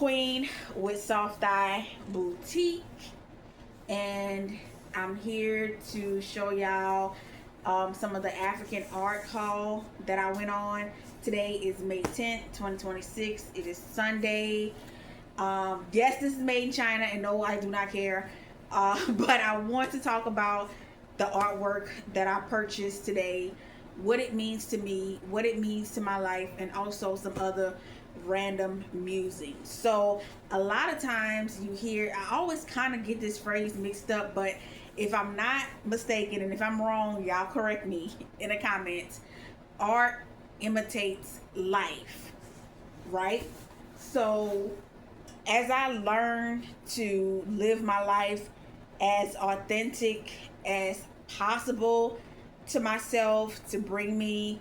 Queen with Soft Eye Boutique, and I'm here to show y'all some of the African art haul that I went on. Today is May 10th, 2026. It is Sunday. Yes, this is made in China, and no, I do not care. But I want to talk about the artwork that I purchased today, what it means to me, what it means to my life, and also some other random musings. So a lot of times you hear, I always kind of get this phrase mixed up, but if I'm not mistaken and if I'm wrong, y'all correct me in the comments. Art imitates life, right? So as I learn to live my life as authentic as possible to myself, to bring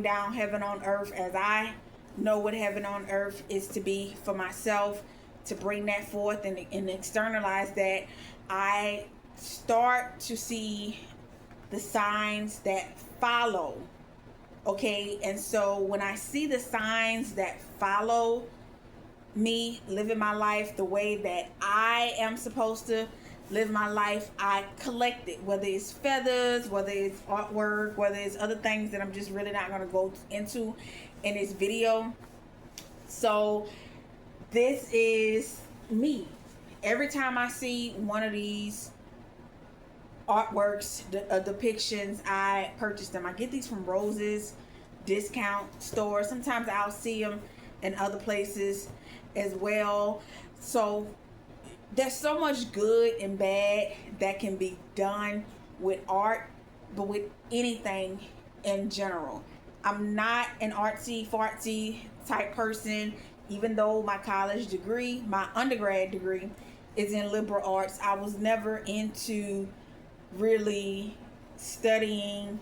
down heaven on earth as I know what heaven on earth is to be for myself, to bring that forth and externalize that, I start to see the signs that follow. Okay, and so when I see the signs that follow me living my life the way that I am supposed to live my life, I collect it, whether it's feathers, whether it's artwork, whether it's other things that I'm just really not going to go into in this video. So this is me. Every time I see one of these artworks, depictions, I purchase them. I get these from Rose's discount store. Sometimes I'll see them in other places as well. So there's so much good and bad that can be done with art, but with anything in general. I'm not an artsy fartsy type person, even though my college degree, my undergrad degree, is in liberal arts. I was never into really studying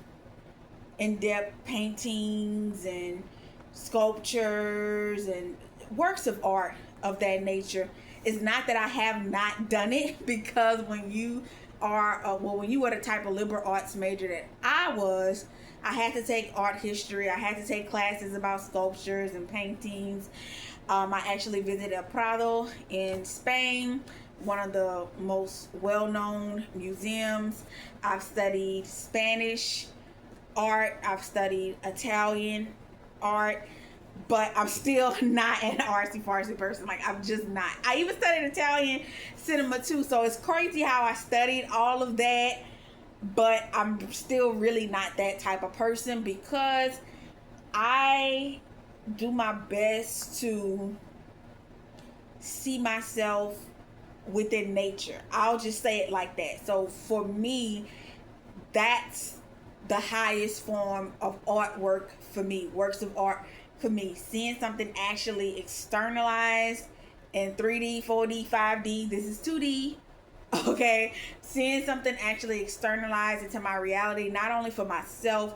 in-depth paintings and sculptures and works of art of that nature. It's not that I have not done it, because when you are when you were the type of liberal arts major that I was, I had to take art history. I had to take classes about sculptures and paintings. I actually visited El Prado in Spain, one of the most well-known museums. I've studied Spanish art. I've studied Italian art. But I'm still not an artsy-fartsy person. Like, I'm just not. I even studied Italian cinema too. So it's crazy how I studied all of that, but I'm still really not that type of person, because I do my best to see myself within nature. I'll just say it like that. So for me, that's the highest form of artwork for me, works of art for me. Seeing something actually externalized in 3D, 4D, 5D, this is 2D, okay? Seeing something actually externalized into my reality, not only for myself,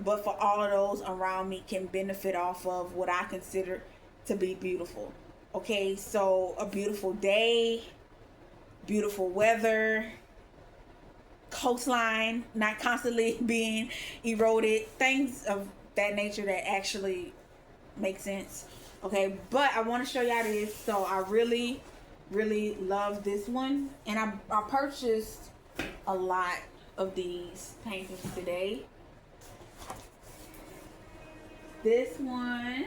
but for all of those around me, can benefit off of what I consider to be beautiful. Okay, so a beautiful day, beautiful weather, coastline not constantly being eroded, things of that nature that actually make sense. Okay, but I want to show y'all this. So I really love this one, and I purchased a lot of these paintings today. This one,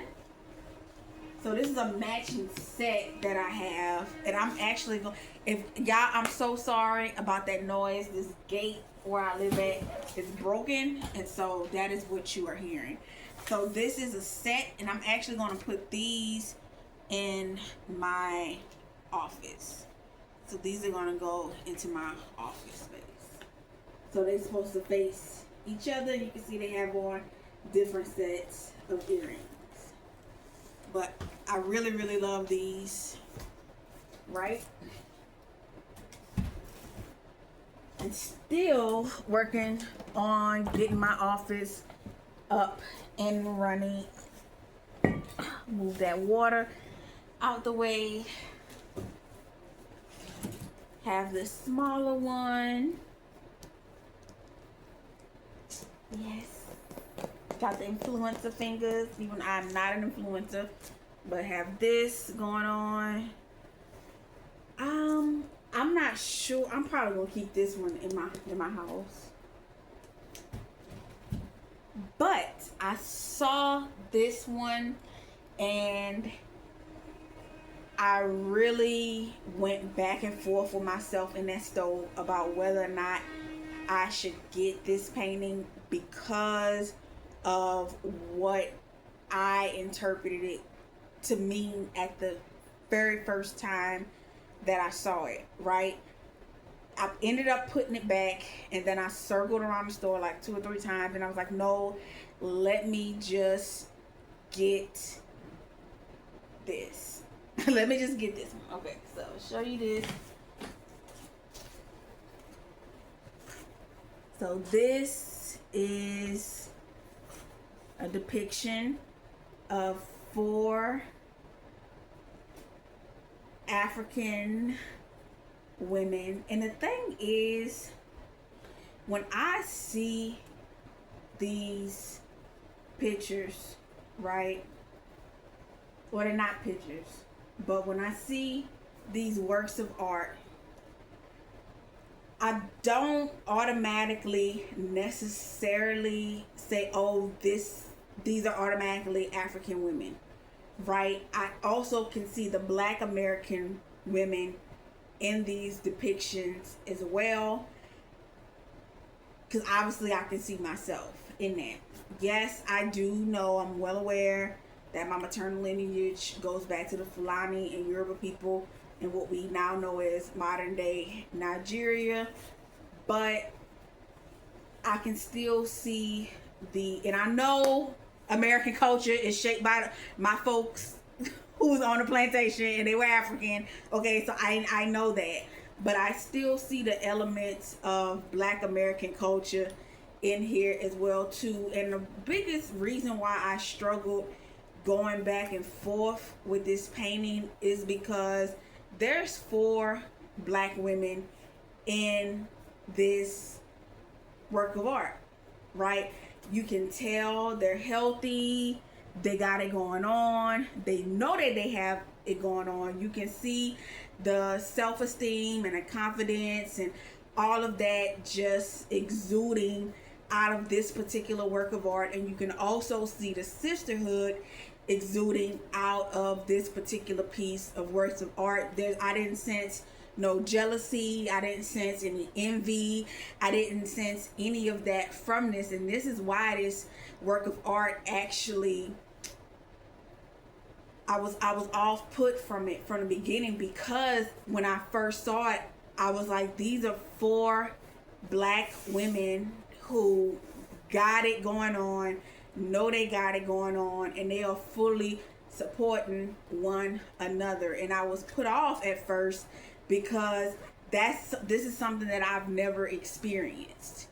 so this is a matching set that I have, and I'm actually going, if y'all, I'm so sorry about that noise. This gate where I live at is broken, and so that is what you are hearing. So this is a set, and I'm actually going to put these in my office. So these are going to go into my office space. So they're supposed to face each other. You can see they have on different sets of earrings. But I really love these, right? And still working on getting my office up and running. Move that water out the way. Have the smaller one. Yes. Got the influencer fingers, even I'm not an influencer. but have this going on. I'm not sure. I'm probably gonna keep this one in my house. But I saw this one and I really went back and forth with myself in that stove about whether or not I should get this painting because of what I interpreted it to mean at the very first time that I saw it, right? I ended up putting it back, and then I circled around the store like 2 or 3 times, and I was like, no, let me just get this. Let me just get this one. Okay, so I'll show you this. So this is a depiction of 4 African women. And the thing is, when I see these pictures, right? Well, they're not pictures, but when I see these works of art, I don't automatically necessarily say, oh, these are automatically African women, right? I also can see the Black American women in these depictions as well, because obviously I can see myself in that. Yes, I do know, I'm well aware that my maternal lineage goes back to the Fulani and Yoruba people and what we now know as modern day Nigeria, but I can still see and I know American culture is shaped by my folks who was on the plantation and they were African. Okay, so I know that, but I still see the elements of Black American culture in here as well too. And the biggest reason why I struggled going back and forth with this painting is because there's 4 Black women in this work of art, right? You can tell they're healthy, they got it going on, they know that they have it going on. You can see the self-esteem and the confidence and all of that just exuding out of this particular work of art. And you can also see the sisterhood exuding out of this particular piece of works of art. I didn't sense no jealousy, I didn't sense any envy, I didn't sense any of that from this. And this is why this work of art actually, I was off put from it from the beginning, because when I first saw it, I was like, these are 4 Black women who got it going on, know they got it going on, and they are fully supporting one another. And I was put off at first because this is something that I've never experienced,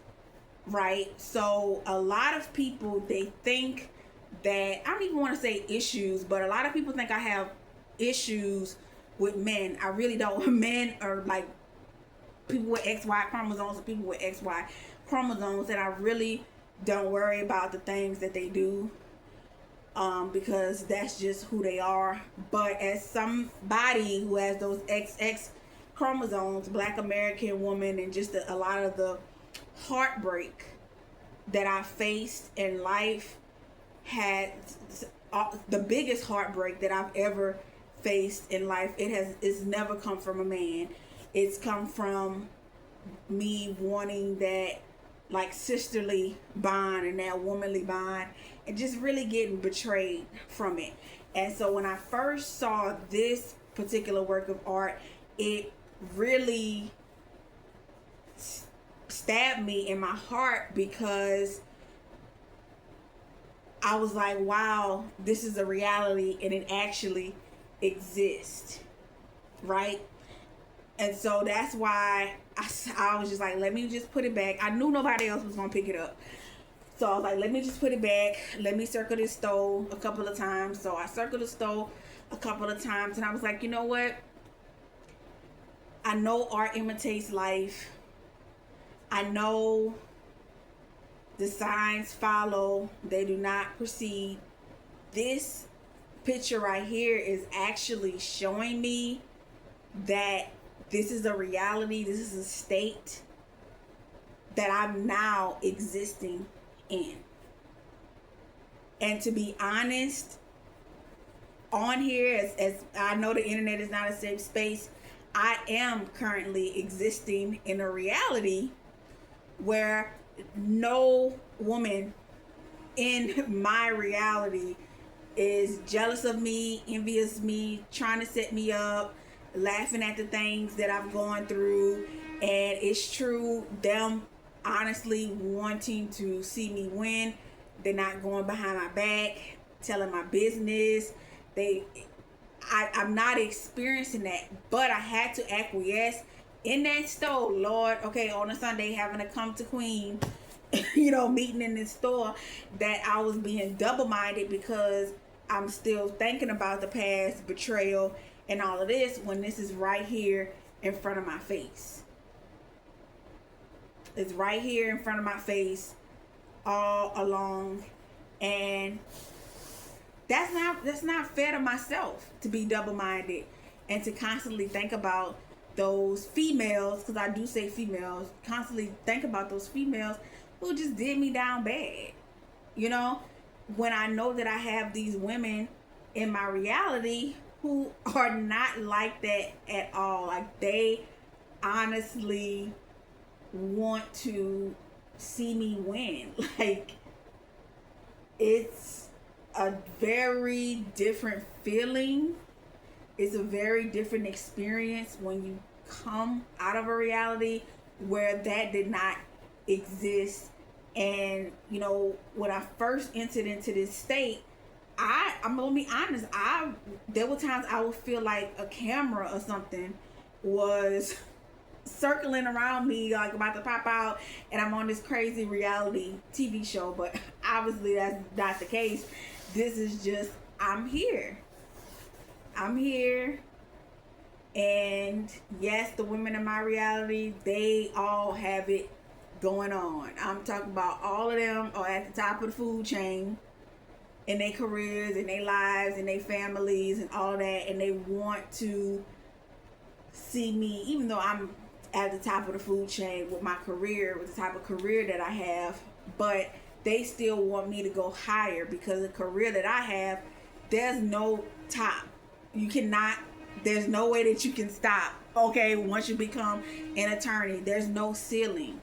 right? So a lot of people, they think that, I don't even want to say issues, but a lot of people think I have issues with men. I really don't. Men are like people with XY chromosomes and people with XY chromosomes, and I really don't worry about the things that they do, because that's just who they are. But as somebody who has those XX chromosomes, Black American woman, and just a lot of the heartbreak that I faced in life, had the biggest heartbreak that I've ever faced in life, it's never come from a man. It's come from me wanting that like sisterly bond and that womanly bond, and just really getting betrayed from it. And so when I first saw this particular work of art, it really stabbed me in my heart, because I was like, wow, this is a reality and it actually exists, right? And so that's why I was just like, let me just put it back. I knew nobody else was going to pick it up. So I was like, let me just put it back. Let me circle this stove a couple of times. So I circled the stove a couple of times, and I was like, you know what? I know art imitates life. I know the signs follow, they do not precede. This picture right here is actually showing me that this is a reality, this is a state that I'm now existing in. And to be honest, on here, as I know the internet is not a safe space, I am currently existing in a reality where no woman in my reality is jealous of me, envious me, trying to set me up, laughing at the things that I've gone through. And it's true, them honestly wanting to see me win. They're not going behind my back, telling my business. I'm not experiencing that, but I had to acquiesce in that store. Lord, okay, on a Sunday, having to come to Queen, meeting in this store, that I was being double-minded because I'm still thinking about the past, betrayal, and all of this, when this is right here in front of my face. It's right here in front of my face all along, and that's not fair to myself to be double-minded and to constantly think about those females, because I do say females, constantly think about those females who just did me down bad. When I know that I have these women in my reality who are not like that at all. Like, they honestly want to see me win. Like, it's a very different feeling. It's a very different experience when you come out of a reality where that did not exist. And when I first entered into this state, I'm gonna be honest, there were times I would feel like a camera or something was circling around me, like about to pop out, and I'm on this crazy reality TV show. But obviously that's not the case. This is just, I'm here, and yes, the women in my reality, they all have it going on. I'm talking about all of them are at the top of the food chain in their careers, in their lives, in their families, and all that, and they want to see me, even though I'm at the top of the food chain with my career, with the type of career that I have, but they still want me to go higher, because the career that I have, there's no top. There's no way that you can stop. Okay, once you become an attorney, there's no ceiling.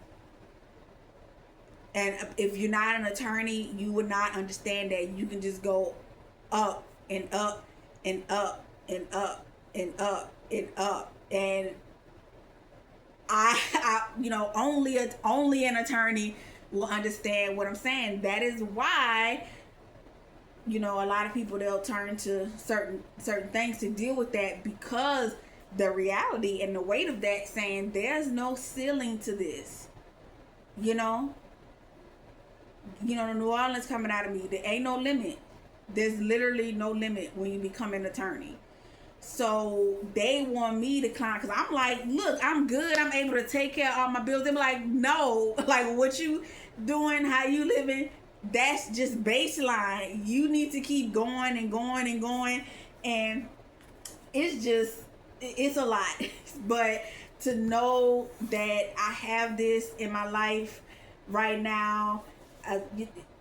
And if you're not an attorney, you would not understand that you can just go up and up and up and up and up and up. And only an attorney will understand what I'm saying. That is why, a lot of people, they'll turn to certain things to deal with that, because the reality and the weight of that, saying there's no ceiling to this. New Orleans coming out of me, there ain't no limit. There's literally no limit when you become an attorney. So they want me to climb, because I'm like, look, I'm good, I'm able to take care of all my bills. They're like, no, like, what you doing, how you living, that's just baseline. You need to keep going and going and going. And it's a lot. But to know that I have this in my life right now,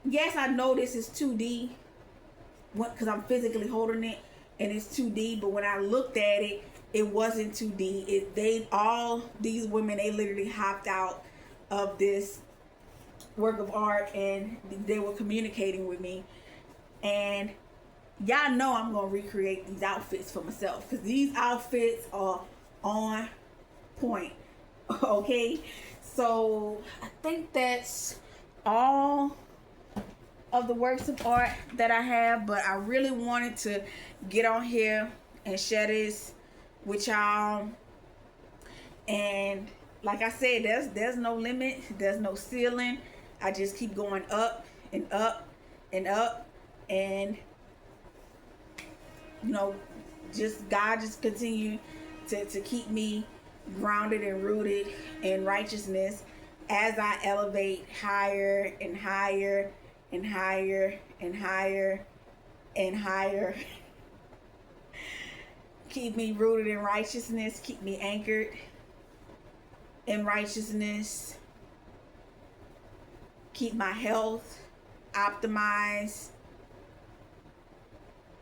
yes, I know this is 2D, because I'm physically holding it and it's 2D, but when I looked at it, it wasn't 2D. All these women, they literally hopped out of this work of art and they were communicating with me. And y'all know I'm gonna recreate these outfits for myself, because these outfits are on point. Okay, so I think that's all of the works of art that I have, but I really wanted to get on here and share this with y'all. And like I said, there's no limit, there's no ceiling. I just keep going up and up and up, and just God just continue to keep me grounded and rooted in righteousness as I elevate higher and higher and higher and higher and higher keep me rooted in righteousness, keep me anchored in righteousness, keep my health optimized,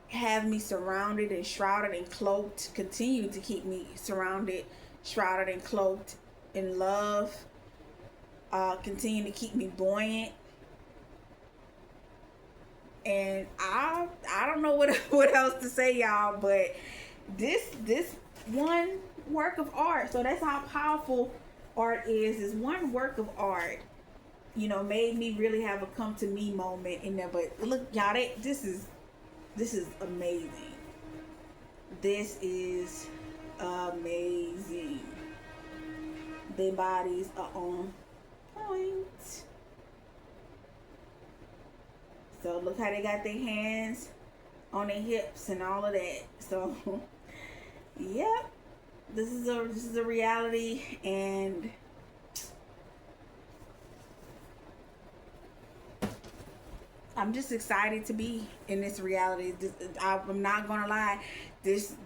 have me surrounded and shrouded and cloaked, continue to keep me surrounded, shrouded and cloaked in love, continue to keep me buoyant. And I don't know what else to say, y'all, but this one work of art, so that's how powerful art is. This one work of art, made me really have a come to me moment in there. But look, y'all, this is amazing. This is amazing. Their bodies are on point. So look how they got their hands on their hips and all of that. So yep, this is a reality, and I'm just excited to be in this reality. I'm not gonna lie. This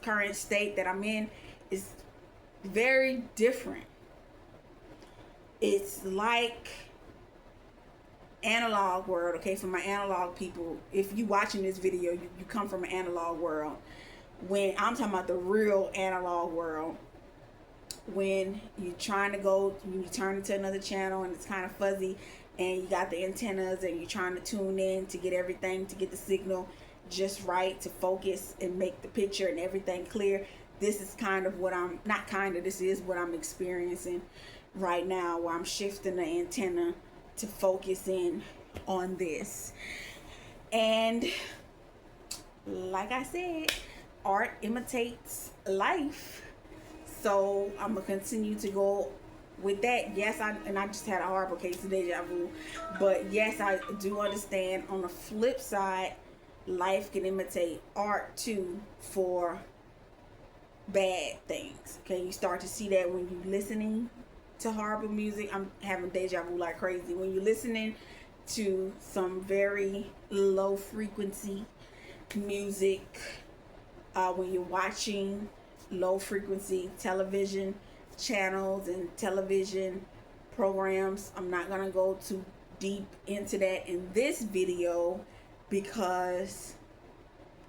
current state that I'm in is very different. It's like analog world. Okay, for my analog people, if you watching this video, you come from an analog world. When I'm talking about the real analog world, when you're trying to go, you turn into another channel and it's kind of fuzzy, and you got the antennas and you're trying to tune in to get everything, to get the signal just right, to focus and make the picture and everything clear. This is kind of what this is what I'm experiencing right now, where I'm shifting the antenna to focus in on this. And like I said, art imitates life. So I'm gonna continue to go with that. Yes, I just had a horrible case of deja vu, but yes, I do understand on the flip side, life can imitate art too for bad things. Okay, you start to see that when you're listening to horrible music. I'm having deja vu like crazy. When you're listening to some very low frequency music, when you're watching low frequency television channels and television programs. I'm not gonna go too deep into that in this video because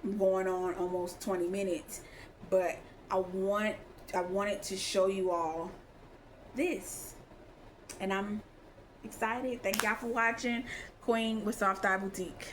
I'm going on almost 20 minutes, but I wanted to show you all this, and I'm excited. Thank y'all for watching. Queen with Soft Eye Boutique.